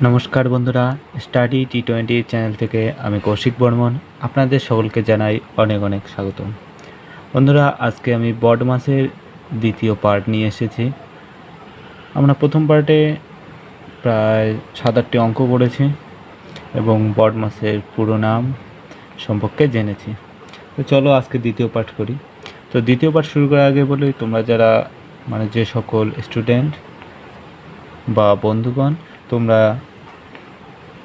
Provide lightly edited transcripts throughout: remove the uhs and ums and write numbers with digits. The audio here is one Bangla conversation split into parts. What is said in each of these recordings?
নমস্কার বন্ধুরা, স্টাডি টি20 চ্যানেল থেকে আমি কৌশিক বর্মন আপনাদের সকলকে জানাই অনেক অনেক স্বাগতম। বন্ধুরা, আজকে আমি বড মাসের দ্বিতীয় পার্ট নিয়ে এসেছি। আমরা প্রথম পার্টে প্রায় 7-8টি অঙ্ক করেছি এবং বড মাসের পুরো নাম সম্পর্কে জেনেছি। তো চলো আজকে দ্বিতীয় পার্ট করি। তো দ্বিতীয় পার্ট শুরু করার আগে বলি, তোমরা যারা যে সকল স্টুডেন্ট বা বন্ধুগণ তোমরা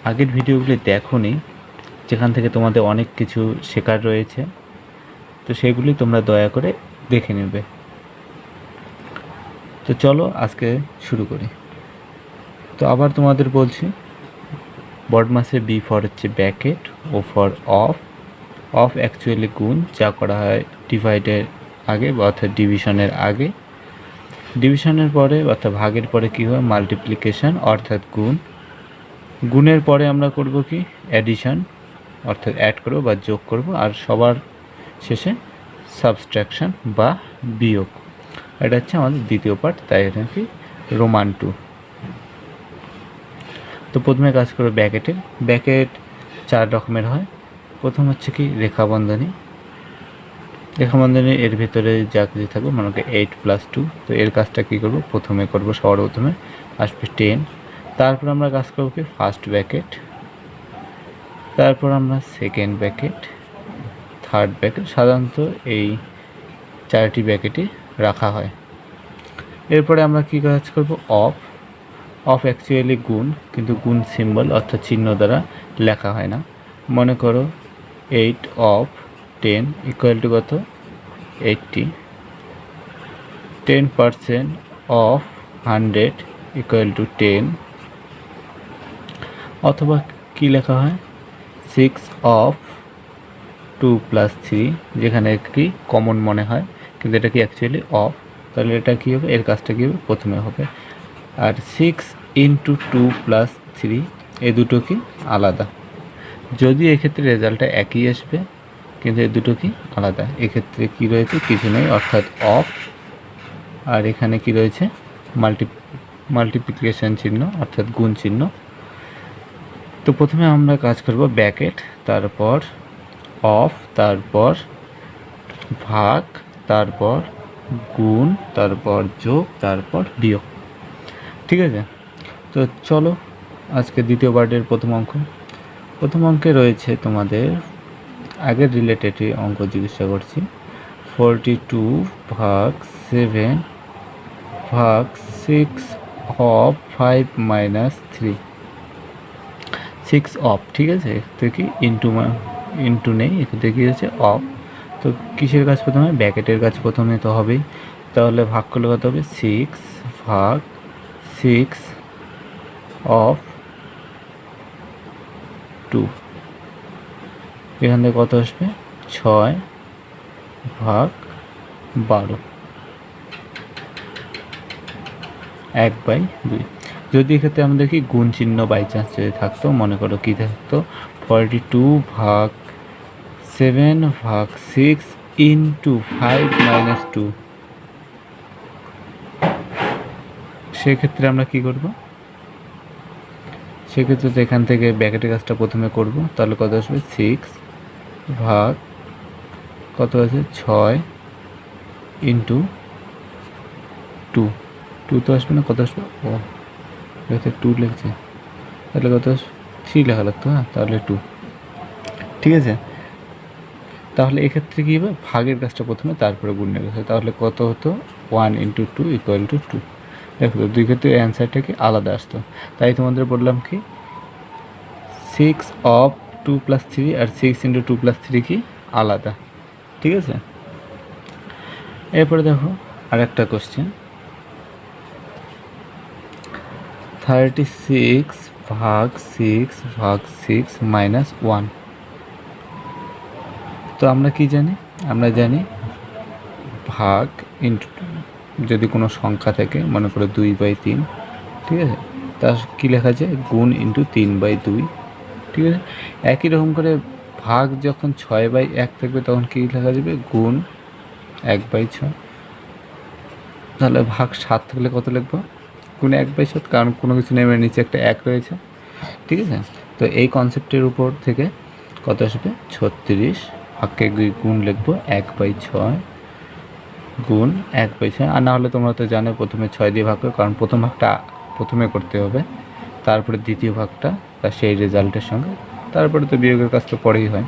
আগের ভিডিওগুলি দেখোনি, যেখান থেকে তোমাদের অনেক কিছু শেখার রয়েছে, তো সেগুলি তোমরা দয়া করে দেখে নেবে। তো চলো আজকে শুরু করি। তো আবার তোমাদের বলছি, বড মাসে বি ফর হচ্ছে bracket, O for of. Of actually গুণ, যা করা হয় ডিভাইডের আগে বা অর্থাৎ ডিভিশনের আগে। ডিভিশনের পরে অর্থাৎ ভাগের পরে কী হয়? মাল্টিপ্লিকেশন অর্থাৎ গুণ। গুণের পরে আমরা করব কি? অ্যাডিশন অর্থাৎ অ্যাড করব বা যোগ করব, আর সবার শেষে সাবস্ট্রাকশন বা বিয়োগ। এটা হচ্ছে আমাদের দ্বিতীয় পার্ট, তাই এটা কি রোমান 2। তো প্রথমে কাজ করব ব্র্যাকেটের। ব্র্যাকেট 4 রকমের হয়। প্রথম হচ্ছে কি রেখাবন্ধনী। রেখাবন্ধনী এর ভিতরে যা কিছু থাকবে, মনে করি 8 + 2। তো এর কাজটা কী করব? প্রথমে করব, সবার প্রথমে আসবে 10। তারপর আমরা কাজ করব কি ফার্স্ট ব্র্যাকেট, তারপর আমরা সেকেন্ড ব্র্যাকেট, থার্ড ব্র্যাকেট। সাধারণত এই 4টি ব্র্যাকেটই রাখা হয়। এরপরে আমরা কি কাজ করব? অফ। অফ অ্যাকচুয়ালি গুণ, কিন্তু গুণ সিম্বল অর্থাৎ চিহ্ন দ্বারা লেখা হয় না। মনে করো 8 অফ 10 ইকুয়াল টু কত? 80। 10% অফ 100 ইকুয়াল টু 10। অথবা কি লেখা হয়? 6 অফ 2 + 3, যেখানে কি কমন মনে হয়, কিন্তু এটা কি অ্যাকচুয়ালি অফ। তাহলে এটা কী হবে? এর কাজটা কী হবে? প্রথমে হবে। আর 6 × 2 + 3, এই দুটো কি আলাদা। যদি এক্ষেত্রে রেজাল্টটা একই আসবে, কিন্তু এই দুটো কি আলাদা। এক্ষেত্রে কি রয়েছে? কিছু নেই, অর্থাৎ অফ। আর এখানে কি রয়েছে? মাল্টিপ্লিকেশন চিহ্ন অর্থাৎ গুণ চিহ্ন। তো প্রথমে আমরা কাজ করব ব্র্যাকেট, তারপর অফ, তারপর ভাগ, তারপর গুণ, তারপর যোগ, তারপর বিয়োগ। ঠিক আছে? তো চলো আজকে দ্বিতীয় পার্টের প্রথম অঙ্ক। প্রথম অঙ্কে রয়েছে তোমাদের আগের রিলেটেড অঙ্ক জিজ্ঞাসা করছি। 42 ভাগ 7 ভাগ 6 অফ 5 - 3। 6 অফ, ঠিক আছে? তো কি ইন্টু নেই, এক্ষেত্রে কী হচ্ছে? অফ। তো কিসের কাজ প্রথমে? ব্র্যাকেটের কাজ প্রথমে তো হবেই। তাহলে ভাগ করলে কত হবে? 6 ভাগ 6 অফ 2। এখান থেকে কত আসবে? 6 ভাগ 12, 1/2। যদি এক্ষেত্রে আমাদের কি গুণ চিহ্ন বাই চান্স যদি থাকতো, মনে করো কী থাকতো? 42 ভাগ 7 ভাগ 6 ইন্টু 5 - 2। সেক্ষেত্রে আমরা কি করব? সেক্ষেত্রে তো এখান থেকে ব্র্যাকেটের কাজটা প্রথমে করব। তাহলে কত আসবে? 6 ভাগ কত আছে? 6 ইন্টু 2। 2 তো আসবে না, কত আসবে? ও এখানে 2 লিখছে, তাহলে কত? 3 লেখা লাগতো। হ্যাঁ, তাহলে 2। ঠিক আছে? তাহলে এক্ষেত্রে কী হবে? ভাগের কাজটা প্রথমে, তারপরে গুণের কাজ। তাহলে কত হতো? 1 × 2 = 2। দেখো তো দুই ক্ষেত্রে অ্যান্সারটা কি আলাদা আসতো। তাই তোমাদের বললাম কি 6 অফ 2 + 3 আর 6 × 2 + 3 কি আলাদা। ঠিক আছে? এরপরে দেখো আরেকটা কোশ্চেন, 36 ভাগ 6 ভাগ 6 - 1। তো আমরা কি জানি? আমরা জানি ভাগ ইন্টু, যদি কোনো সংখ্যা থাকে, মনে করো 2/3, ঠিক আছে, তা কী লেখা যায়? গুণ ইন্টু 3/2। ঠিক আছে? একই রকম করে ভাগ যখন 6/1 থাকবে, তখন কী লেখা যাবে? গুণ 1/6। তাহলে ভাগ 7 থাকলে কত লিখবো? গুণ 1/7, কারণ কোনো কিছু নেমে নিচে একটা 1 রয়েছে। ঠিক আছে। তো এই কনসেপ্টের উপর থেকে কত আসবে 36 ভাগকে গুণ লিখবো 1/6 গুণ 1/6, আর না হলে তোমরা তো জানো প্রথমে 6 দিয়ে ভাগ করো, কারণ প্রথম ভাগটা প্রথমে করতে হবে, তারপরে দ্বিতীয় ভাগটা তার সেই রেজাল্টের সঙ্গে, তারপরে তো বিয়োগের কাজ তো পরেই হয়।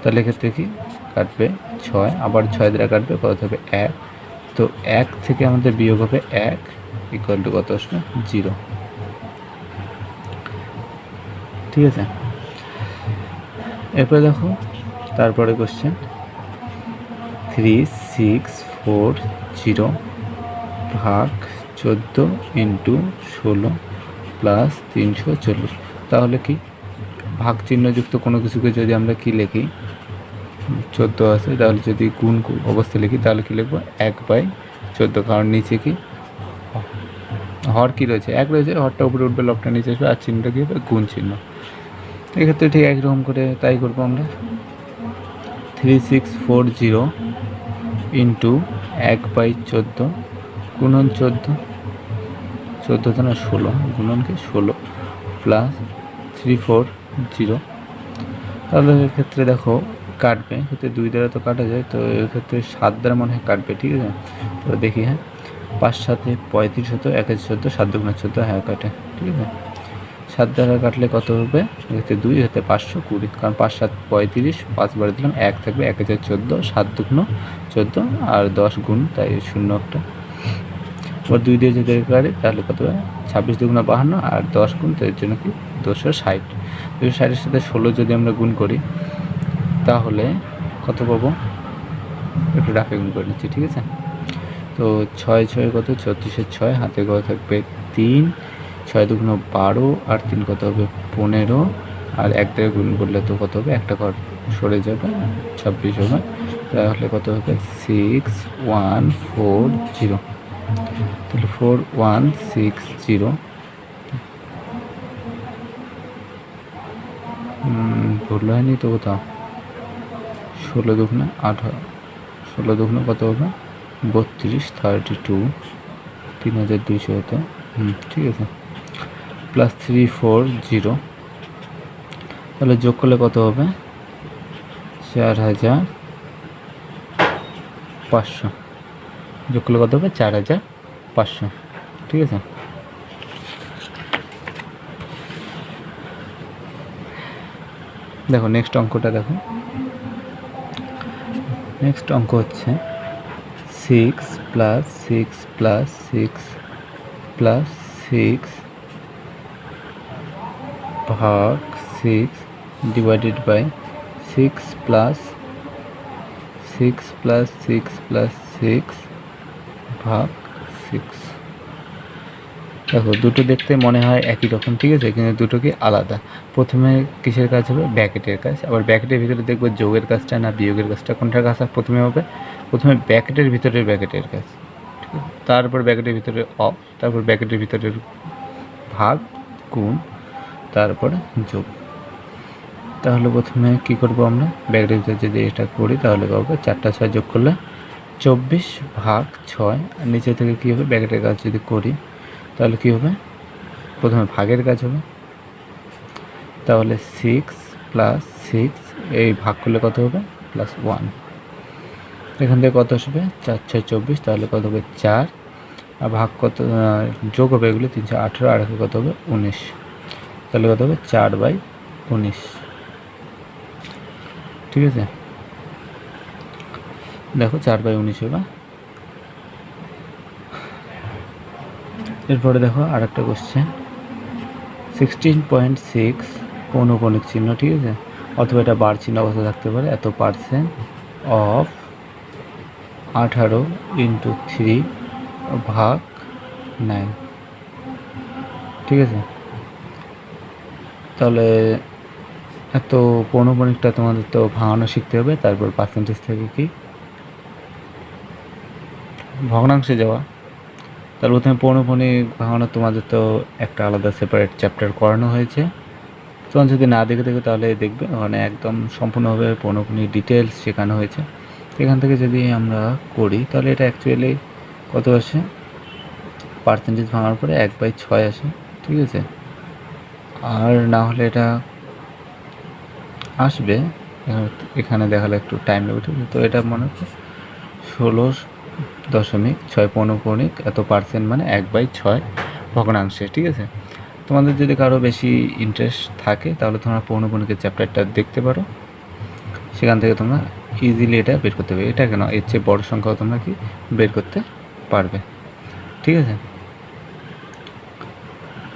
তাহলে এক্ষেত্রে কি কাটবে 6, আবার 6 দ্বারা কাটবে কত হবে 1, তো 1 থেকে আমাদের বিয়োগ হবে 1 ইকুয়াল টু কত আসবে 0। ঠিক আছে, এরপরে দেখো তারপরে কোশ্চেন 3640 ভাগ 14 ইন্টু 16 প্লাস 340। তাহলে কি ভাগ চিহ্নযুক্ত কোনো কিছুকে যদি আমরা কি লিখি 14 আছে, তাহলে যদি গুণ অবস্থা লিখি তাহলে কি লিখবো 1/14, কারণ নিচে কি হর কি রয়েছে 1 রয়েছে, হরটা উপরে উঠবে লবটা নিচে আসবে, আর চিহ্নটা কি হবে গুণ চিহ্ন। এক্ষেত্রে ঠিক একরকম করে তাই করবো আমরা। 3640 ইন্টু 1/14 গুণন 14 তো না 16 গুণন কি 16 প্লাস 340। তাহলে এক্ষেত্রে দেখো কাটবে, এক্ষেত্রে 2 দ্বারা তো কাটা যায়, তো এক্ষেত্রে 7 দ্বারা মনে হয় কাটবে। ঠিক আছে, তো দেখি হ্যাঁ 5 7 35 হতো, 1 14, 7 2 14, হ্যাঁ কাটে। ঠিক আছে, 7 দ্বারা কাটলে কত হবে, এক্ষেত্রে 2 হতে 520, কারণ 5 7 35, 5 বারে দিলাম 1 থাকবে, 1 14, 7 2 14 আর 10 গুণ, তাই 0 একটা, এবার 2 দিয়ে যদি কাটে তাহলে কত হবে 26 2 52 আর 10 গুণ, তো এর জন্য কি 260। 260-এর সাথে 16 যদি আমরা গুণ করি তাহলে কত পাবো, একটু রাফে গুণ করে নিচ্ছি। ঠিক আছে, তো 6 6 কত 36-এর 6, হাতে কত থাকবে 3, 6 2 12 আর 3 কত হবে 15, আর 1 থেকে গুণ করলে তো কত হবে একটা ঘর সরে যাবে 26 হবে, তাহলে কত হবে 6140। তাহলে 4160 ভুল হয়নি তো কোথাও, 16 2 18, 16 2 কত হবে 32, 32 3200 হতো। ঠিক আছে, প্লাস 340, তাহলে যোগ করলে কত হবে 4500, যোগ করলে কত হবে 4500। ঠিক আছে, দেখো নেক্সট অঙ্কটা দেখো, নেক্সট অঙ্ক হচ্ছে 6 প্লাস 6 প্লাস 6 প্লাস 6 ভাগ 6 divided by 6 plus 6 plus 6 plus 6 ভাগ 6। দেখো দুটো দেখতে মনে হয় একই রকম, ঠিক আছে, কিন্তু দুটো কি আলাদা। প্রথমে কিসের কাজ হবে ব্র্যাকেটের কাজ, আবার ব্র্যাকেটের ভিতরে দেখবো যোগের কাজটা না বিয়োগের কাজটা, কোনটার কাজ প্রথমে হবে, প্রথমে ব্র্যাকেটের ভিতরের ব্র্যাকেটের কাজ, ঠিক আছে, তারপর ব্র্যাকেটের ভিতরে অফ, তারপর ব্র্যাকেটের ভিতরের ভাগ গুণ, তারপরে যোগ। তাহলে প্রথমে কি করব আমরা ব্র্যাকেটের ভিতরে যদি এটা করি তাহলে পাবো 4টা 6 যোগ করলে 24 ভাগ 6, আর নিচে থেকে কী হবে ব্র্যাকেটের কাজ যদি করি তাহলে কী হবে প্রথমে ভাগের কাজ হবে, তাহলে 6 প্লাস 6 এই ভাগ করলে কত হবে প্লাস 1, এখান থেকে কত আসবে 4 6 24, তাহলে কত হবে 4, আর ভাগ কত যোগ হবে এগুলো 318, আর কত হবে 19, তাহলে কত হবে 4/19। ঠিক আছে, দেখো 4/19 হবে। এরপরে দেখো আর একটা কোশ্চেন 16.6 পৌনকৌণিক চিহ্ন, ঠিক আছে, অথবা এটা বার চিহ্ন অবস্থা থাকতে পারে, এত পার্সেন্ট অফ 18 × 3 ভাগ 9। ঠিক আছে, তাহলে এত পৌনকৌণিকটা তোমাদের তো ভাঙানো শিখতে হবে, তারপর পার্সেন্টেজ থেকে কি ভগ্নাংশে যাওয়া। তাহলে প্রথমে পৌনকৌণিক ভাঙানো তোমাদের তো একটা আলাদা সেপারেট চ্যাপ্টার করানো হয়েছে, তোমার যদি না দেখে থাকো তাহলে দেখবে, ওখানে একদম সম্পূর্ণভাবে পৌনকৌণিক ডিটেলস শেখানো হয়েছে। এখান থেকে যদি আমরা করি তাহলে এটা অ্যাকচুয়ালি কত আসে পার্সেন্টেজ ভাঙার পরে 1/6 আসে। ঠিক আছে, আর না হলে এটা আসবে, এখানে দেখালে একটু টাইম লাগবে, ঠিক আছে। তো এটা মনে হচ্ছে 16.6 এত পার্সেন্ট, মানে 1/6 ভগ্নাংশে, ঠিক আছে। তোমাদের যদি কারো বেশি ইন্টারেস্ট থাকে তাহলে তোমরা পৌনঃপুনিকের চ্যাপ্টারটা দেখতে পারো, সেখান থেকে তোমরা ইজিলি এটা বের করতে পারবে। এটা কেন, এর চেয়ে বড় সংখ্যাও তোমরা কি বের করতে পারবে, ঠিক আছে।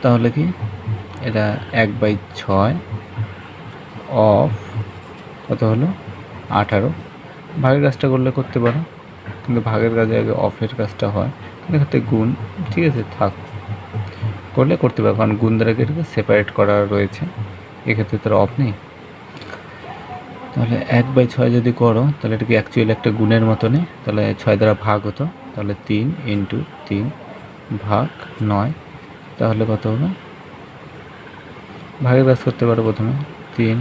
তাহলে কি এটা 1/6 অফ কত হলো 18। ভাগের কাজটা করলে করতে পারো, কিন্তু ভাগের কাজে আগে অফের কাজটা হয়, এক্ষেত্রে গুণ, ঠিক আছে, থাক, করলে করতে পারো, কারণ গুণ দ্বারা এটাকে সেপারেট করা রয়েছে, এক্ষেত্রে তার অফ নেই। তাহলে 1/6 যদি করো তাহলে এটা কি অ্যাকচুয়ালি একটা গুণের মতনই, তাহলে 6 দ্বারা ভাগ হতো, তাহলে 3 × 3 ভাগ 9, তাহলে কত হবে, ভাগের কাজ করতে পারো প্রথমে, 3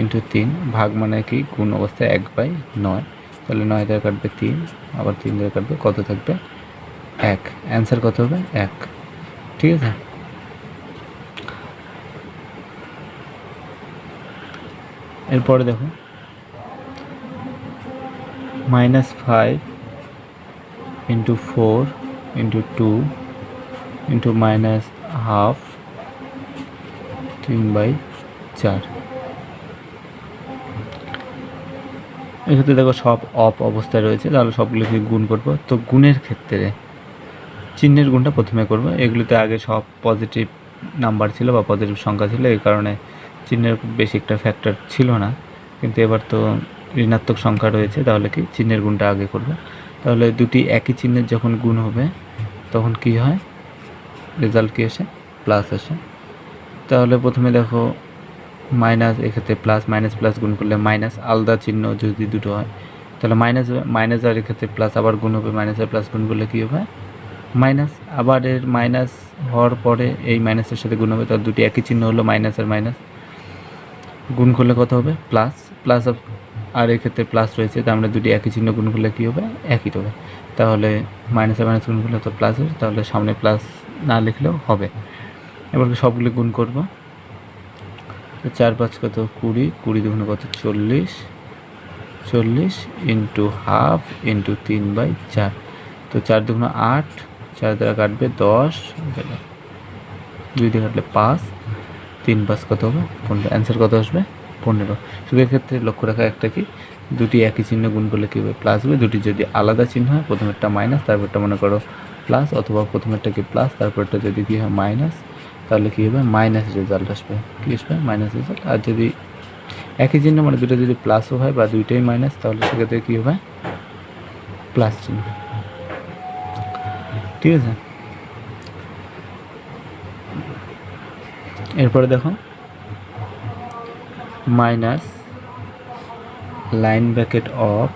× 3 ভাগ মানে কি গুণ অবস্থায় 1/9, তাহলে 9 দ্বারা কাটবে 3, আবার 3 দ্বারা কাটবে, কত থাকবে 1, অ্যান্সার কত হবে 1, ঠিক আছে। এরপরে দেখো -5 × 4 × 2 × -12 3/4, এক্ষেত্রে দেখো সব অফ অবস্থায় রয়েছে, তাহলে সবগুলোকে গুণ করবো। তো গুণের ক্ষেত্রে চিহ্নের গুণটা প্রথমে করবো, এগুলোতে আগে সব পজিটিভ নাম্বার ছিল বা পজিটিভ সংখ্যা ছিল, এই কারণে চিহ্নের বেশি একটা ফ্যাক্টর ছিল না, কিন্তু এবার তো ঋণাত্মক সংখ্যা রয়েছে, তাহলে কি চিহ্নের গুণটা আগে করবো। তাহলে দুটি একই চিহ্নের যখন গুণ হবে তখন কি হয়, রেজাল্ট কী আসে, প্লাস আসে। তাহলে প্রথমে দেখো মাইনাস, এক্ষেত্রে প্লাস মাইনাস প্লাস গুণ করলে মাইনাস, আলাদা চিহ্ন যদি দুটো হয় তাহলে মাইনাস আর এক্ষেত্রে প্লাস আবার গুণ হবে, মাইনাস আর প্লাস গুণ করলে কী হবে মাইনাস, আবার এর মাইনাস হওয়ার পরে এই মাইনাসের সাথে গুণ হবে, তার দুটি একই চিহ্ন হলো মাইনাস আর মাইনাস, গুণ করলে কত হবে প্লাস, প্লাস আর এক্ষেত্রে প্লাস রয়েছে, তার মানে দুটি একই চিহ্ন গুণ করলে কী হবে একই হবে, তাহলে মাইনাস আর মাইনাস গুণ করলে তো প্লাস হবে, তাহলে সামনে প্লাস না লিখলেও হবে। এবার সবগুলো গুণ করবো, তো 4 5 কত 20, 20 দুগুণে কত 40, 40 × ½ × 3/4, তো 4 দুগুণে 8, 4 দ্বারা কাটবে 10, 2 দিয়ে কাটলে 5, 3 5 কত হবে 15, অ্যান্সার কত আসবে 15। শুধু এক্ষেত্রে লক্ষ্য রাখা একটা কি, দুটি একই চিহ্ন গুণ করলে কী হবে প্লাস হবে, দুটি যদি আলাদা চিহ্ন হয় প্রথমেরটা মাইনাস তারপরটা মনে করো প্লাস, অথবা প্রথমেরটা কি প্লাস তারপরটা যদি কী হয় মাইনাস, তাহলে কী হবে মাইনাস রেজাল্ট আসবে, কী আসবে মাইনাস রেজাল্ট। আর যদি একই চিহ্ন মানে দুটো যদি প্লাসও হয় বা দুইটাই মাইনাস, তাহলে সেক্ষেত্রে কী হবে প্লাস চিহ্ন, ঠিক আছে। এরপরে দেখো minus line bracket of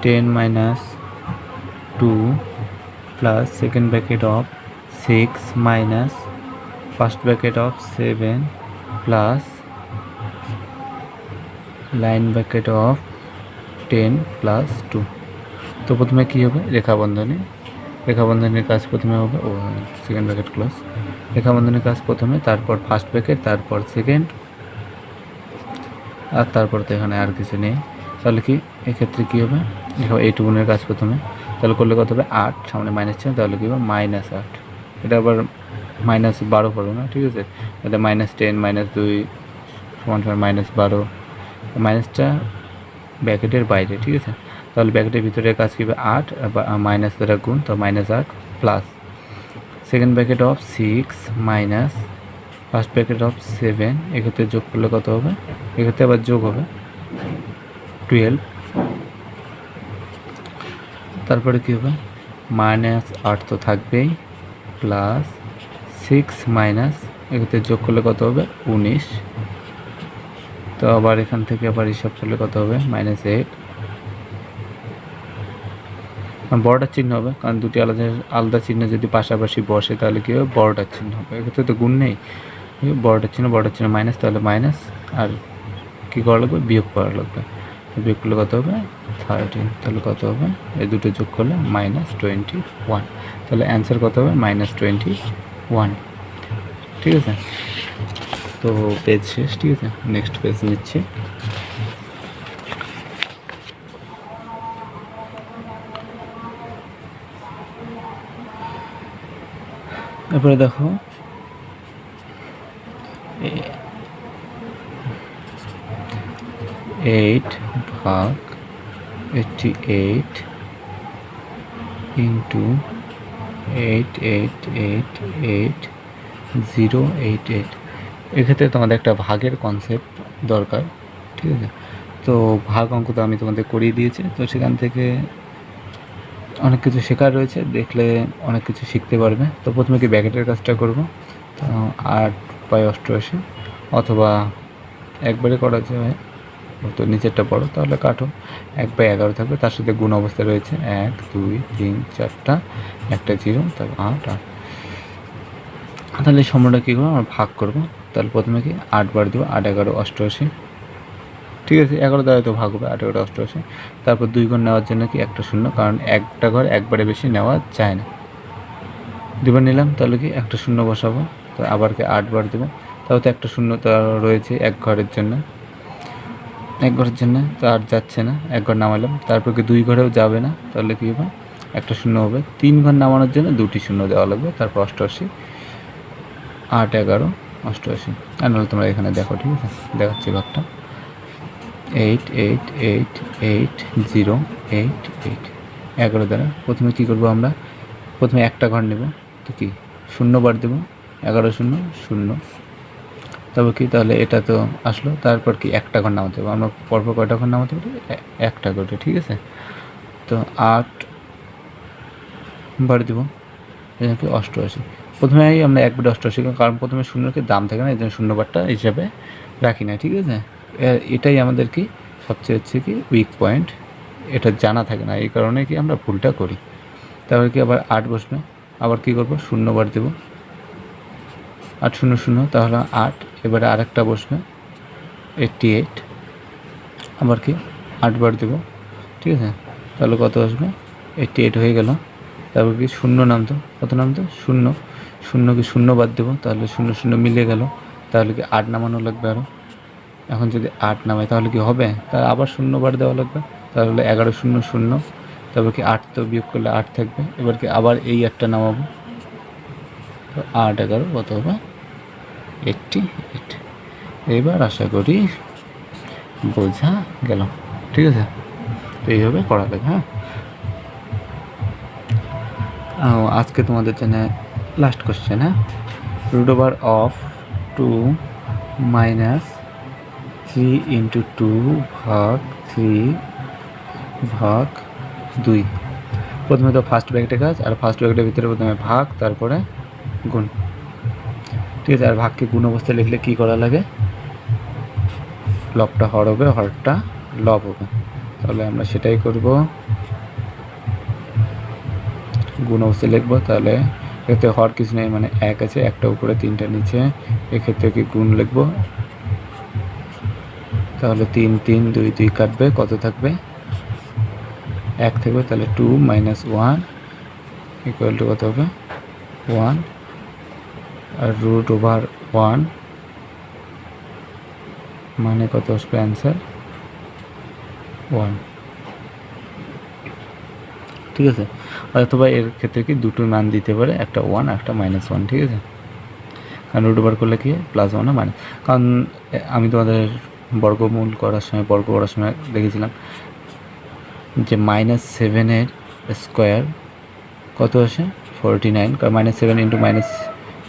10 - 2 plus second bracket of 6 minus first bracket of 7 plus line bracket of 10 + 2। তো প্রথমে কী হবে রেখাবন্ধনের কাজ প্রথমে হবে, ও সেকেন্ড ব্র্যাকেট ক্লোজ, রেখাবন্ধনের কাজ প্রথমে, তারপর ফার্স্ট ব্র্যাকেট, তারপর সেকেন্ড, আর তারপর তো এখানে আর কিছু নেই। তাহলে কি এক্ষেত্রে কী হবে, দেখো এইটুকুনের কাজ প্রথমে, তাহলে করলে কত হবে 8, সামনে মাইনাস ছিল, তাহলে কী হবে -8, এটা আবার -12 করবো না, ঠিক আছে। তাহলে -10 - 2 = -12, মাইনাসটা ব্র্যাকেটের বাইরে, ঠিক আছে। তাহলে ব্র্যাকেটের ভিতরে কাজ কী হবে 8 মাইনাস দ্বারা গুণ, তো -8 plus second bracket of 6 minus first bracket of 7, এক্ষেত্রে যোগ করলে কত হবে, এক্ষেত্রে আবার যোগ হবে 12, তারপরে কী হবে -8 তো থাকবেই, প্লাস 6 মাইনাস এক্ষেত্রে যোগ করলে কত হবে 19, তো আবার এখান থেকে আবার হিসাব করলে কত হবে -8, বড়টার চিহ্ন হবে, কারণ দুটি আলাদা আলাদা চিহ্ন যদি পাশাপাশি বসে তাহলে কী হবে বড়টার চিহ্ন হবে, এক্ষেত্রে তো গুণ নেই, বড়টার চিহ্ন মাইনাস, তাহলে মাইনাস, আর কী করা লাগবে বিয়োগ করা লাগবে, বিয়োগ করলে কত হবে 13, তাহলে কত হবে এই দুটো যোগ করলে -21, তাহলে অ্যান্সার কত হবে -21, ঠিক আছে। তো পেজ শেষ, ঠিক আছে, নেক্সট পেজ নিচ্ছি। এরপরে দেখো 8 ভাগ 88 ইন্টু 8888 এক্ষেত্রে তোমাদের একটা ভাগের কনসেপ্ট দরকার, ঠিক আছে। তো ভাগ অঙ্ক তো আমি তোমাদের করিয়ে দিয়েছি, তো সেখান থেকে অনেক কিছু শেখার রয়েছে, দেখলে অনেক কিছু শিখতে পারবে। তো প্রথমে কি ব্র্যাকেটের কাজটা করবো। তো 8/88 অথবা একবারে করা যায়, তো নিচেরটা বড়, তাহলে কাটো 1/11 থাকবে, তার সাথে গুণ অবস্থা রয়েছে 1 2 3 4টা, একটা 0, তারপর 8 8। তাহলে এই সম্পূর্ণটা কী করবো, আমরা ভাগ করবো। তাহলে প্রথমে কি 8 বার দেবো, 8 11 88, ঠিক আছে, 11 দ্বারা তো ভাগ হবে, 8 11 88। তারপর 2 ঘর নেওয়ার জন্য কি একটা শূন্য, কারণ একটা ঘর একবারে বেশি নেওয়া যায় না। 2 বার নিলাম, তাহলে কি একটা শূন্য বসাবো, তো আবার কি 8 বার দেবো, তাও তো একটা শূন্য তো রয়েছে এক ঘরের জন্য, তো আর যাচ্ছে না, এক ঘর নামালাম। তারপর কি 2 ঘরেও যাবে না, তাহলে কী হবে, একটা শূন্য হবে। 3 ঘর নামানোর জন্য 2টি শূন্য দেওয়া লাগবে, তারপর 88, 8 11 88। আর নাহলে তোমরা এখানে দেখো, ঠিক আছে, দেখাচ্ছি ঘরটা 8 8 8 8 0 8 8। 11 দ্বারা প্রথমে কী করবো, আমরা প্রথমে একটা ঘর নেব, তো কি 0 বার দেবো, 11 0 0। তবে কি, তাহলে এটা তো আসলো। তারপর কি একটা ঘর নামাতে হবে, আমরা পরপর কয়টা ঘর নামাতে পারি, একটা করে, ঠিক আছে। তো 8 বার দেবো, এটা কি 88। প্রথমেই আমরা 1/88, কারণ প্রথমে শূন্যকে দাম থাকে না, এই জন্য 0 বারটা হিসাবে রাখি না, ঠিক আছে। এটাই আমাদের কি সবচেয়ে হচ্ছে কি উইক পয়েন্ট, এটা জানা থাকে না, এই কারণে কি আমরা ভুলটা করি। তারপরে কি আবার 8 বসবে, আবার কি করব, 0 বার দেবো, 8 0 0, তাহলে 8। এবারে আরেকটা বসবে 88, আবার কি 8 বার দেবো, ঠিক আছে, তাহলে কত আসবে, 88 হয়ে গেল। তারপর কি 0 নামতো, কত নামতো, 0 0 কি 0 বাদ দেবো, তাহলে 0 0 মিলে গেল। তাহলে কি 8 নামানো লাগবে আরও। এখন যদি 8 নামাই তাহলে কি হবে, তাহলে আবার 0 বার দেওয়া লাগবে, তাহলে 11 0 0। তারপর কি 8 তো বিয়োগ করলে 8 থাকবে। এবার কি আবার এই 8টা নামাবো, তো 8 11 কত হবে, 88। এবার আশা করি বোঝা গেল, ঠিক আছে। তো এইভাবে করা লাগে। হ্যাঁ, আজকে তোমাদের জন্য লাস্ট কোশ্চেন। হ্যাঁ, √2 -3 × 2 ভাগ 3 ভাগ 2। প্রথমে তো ফার্স্ট ব্র্যাকেটের কাজ, আর ফার্স্ট ব্র্যাকেটের ভিতরে প্রথমে ভাগ, তারপরে গুণ, ঠিক আছে। আর ভাগকে গুণ অবস্থায় লিখলে কী করা লাগে, লবটা হর হবে, হরটা লব হবে, তাহলে আমরা সেটাই করব, গুণ অবস্থায় লিখবো। তাহলে এক্ষেত্রে হর কিছু নেই, মানে 1 আছে, একটা উপরে 3টা নিচে, এক্ষেত্রে কি গুণ লিখবো, তাহলে 3 3 2 2 কাটবে, কত থাকবে, 1 থাকবে। তাহলে 2 - 1 = কত হবে, 1। আর √1 মানে কত আসবে, অ্যান্সার 1, ঠিক আছে। অথবা এর ক্ষেত্রে কি দুটো মান দিতে পারে, একটা 1 একটা -1, ঠিক আছে। কারণ √2 করলে কি +1 না মাইনাস, কারণ আমি তোমাদের বর্গ করার সময় দেখেছিলাম যে -7 স্কোয়ার কত আসে, 49, কারণ -7 ×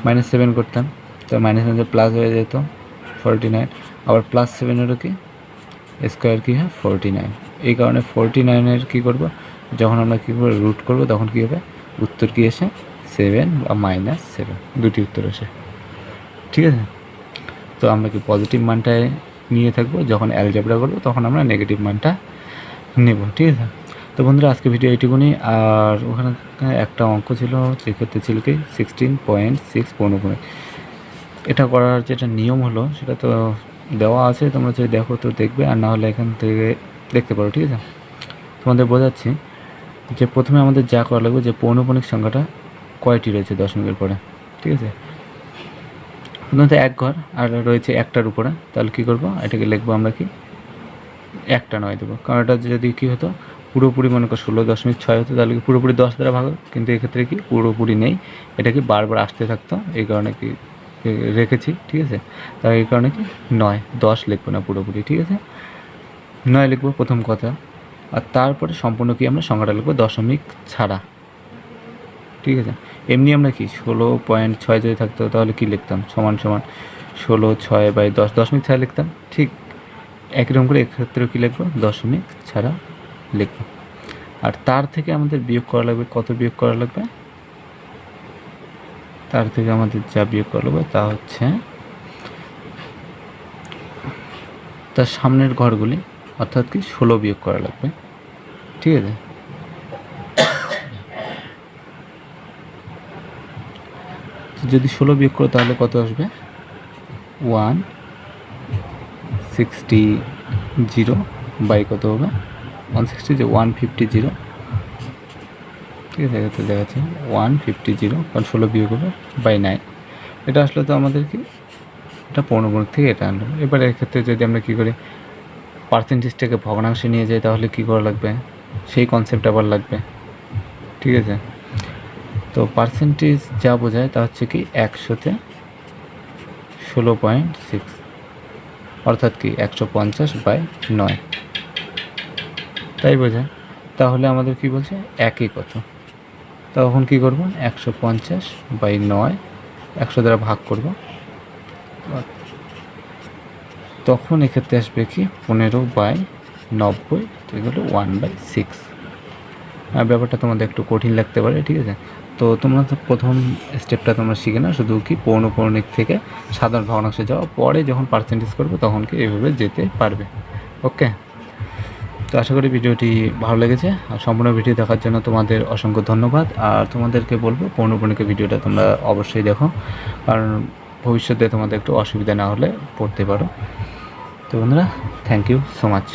-7 করতাম, তো -7 প্লাস হয়ে যেত 49, আবার +7 কি স্কোয়ার কি হয় 49। এই কারণে 49-এর কী করবো, যখন আমরা কী করবো রুট করবো, তখন কী হবে, উত্তর কী আসে, 7 বা -7, দুটি উত্তর আসে, ঠিক আছে। তো আমরা কি পজিটিভ মানটায় নিয়ে থাকবো, যখন অ্যালজেব্রা করবো তখন আমরা নেগেটিভ মানটা নেব, ঠিক আছে। তো বন্ধুরা, আজকে ভিডিও এইটুকুনি। আর ওখানে একটা অঙ্ক ছিল, সেক্ষেত্রে ছিল কি 16.6 পৌনঃপুনিক। এটা করার যেটা নিয়ম হলো সেটা তো দেওয়া আছে, তোমরা যদি দেখো তো দেখবে, আর না হলে এখান থেকে দেখতে পারো, ঠিক আছে। তোমাদের বোঝাচ্ছি যে প্রথমে আমাদের যা করা লাগবে, যে পৌনঃপুনিক সংখ্যাটা কয়টি রয়েছে দশমিকের পরে, ঠিক আছে। প্রথমত এক ঘর আর রয়েছে একটার উপরে, তাহলে কী করবো, এটাকে লিখবো আমরা কি একটা 9 দেবো, কারণ এটা যদি কী হতো পুরোপুরি মনে করো 16.6 হতো তাহলে কি পুরোপুরি 10 দ্বারা ভাগ, কিন্তু এক্ষেত্রে কি পুরোপুরি নেই, এটা কি বারবার আসতে থাকতো, এই কারণে কি রেখেছি, ঠিক আছে। তাই এই কারণে কি 9, 10 লিখবো না পুরোপুরি, ঠিক আছে, 9 লিখবো প্রথম কথা। আর তারপরে সম্পূর্ণ কি আমরা সংখ্যাটা লিখবো দশমিক ছাড়া, ঠিক আছে। এমনি আমরা কি 16.6 যদি থাকতো তাহলে কি লিখতাম, সমান সমান 16/6/10 দশমিক ছাড়া লিখতাম, ঠিক একই রকম করে এক্ষেত্রেও কী লিখবো দশমিক ছাড়া লিখবো। আর তার থেকে আমাদের বিয়োগ করা লাগবে, কত বিয়োগ করা লাগবে, তার থেকে আমাদের যা বিয়োগ করা লাগবে তা হচ্ছে তার সামনের ঘরগুলি, অর্থাৎ কি 16 বিয়োগ করা লাগবে, ঠিক আছে। যদি 16 বিয়োগ করো তাহলে কত আসবে, 160 বাই কত হবে 160 যে 150, ঠিক আছে, এক্ষেত্রে দেখাচ্ছি 150, কারণ 16 বিয়োগ হবে বাই 9, এটা আসলে তো আমাদের কি এটা পৌনগুণিক থেকে এটা আনলো। এবার এক্ষেত্রে যদি আমরা কী করি পার্সেন্টেজটাকে ভগ্নাংশে নিয়ে যাই তাহলে কী করা লাগবে, সেই কনসেপ্ট আবার লাগবে, ঠিক আছে। তো পার্সেন্টেজ যা বোঝায় তা হচ্ছে কি 100-তে 16.6, অর্থাৎ কি 150/9, তাই বোঝায়। তাহলে আমাদের কি বলছে একই কত, তখন কি করব 150/9 100 দ্বারা ভাগ করব, তখন এক্ষেত্রে আসবে কি 15/90, এগুলো 1/6। ব্যাপারটা তোমাদের একটু কঠিন লাগতে পারে, ঠিক আছে। তো তোমরা তো প্রথম স্টেপটা তোমরা শিখে না, শুধু কি পৌনঃপুরনিক থেকে সাধারণ ভগ্নাংশে যাওয়া, পরে যখন পার্সেন্টেজ করবে তখন কি এইভাবে যেতে পারবে। ওকে, তো আশা করি ভিডিওটি ভালো লেগেছে, আর সম্পূর্ণ ভিডিও দেখার জন্য তোমাদের অসংখ্য ধন্যবাদ। আর তোমাদেরকে বলবো পৌনঃপুরনিকের ভিডিওটা তোমরা অবশ্যই দেখো, কারণ ভবিষ্যতে তোমাদের একটু অসুবিধা না হলে পড়তে পারো। তো বন্ধুরা, থ্যাংক ইউ সো মাচ।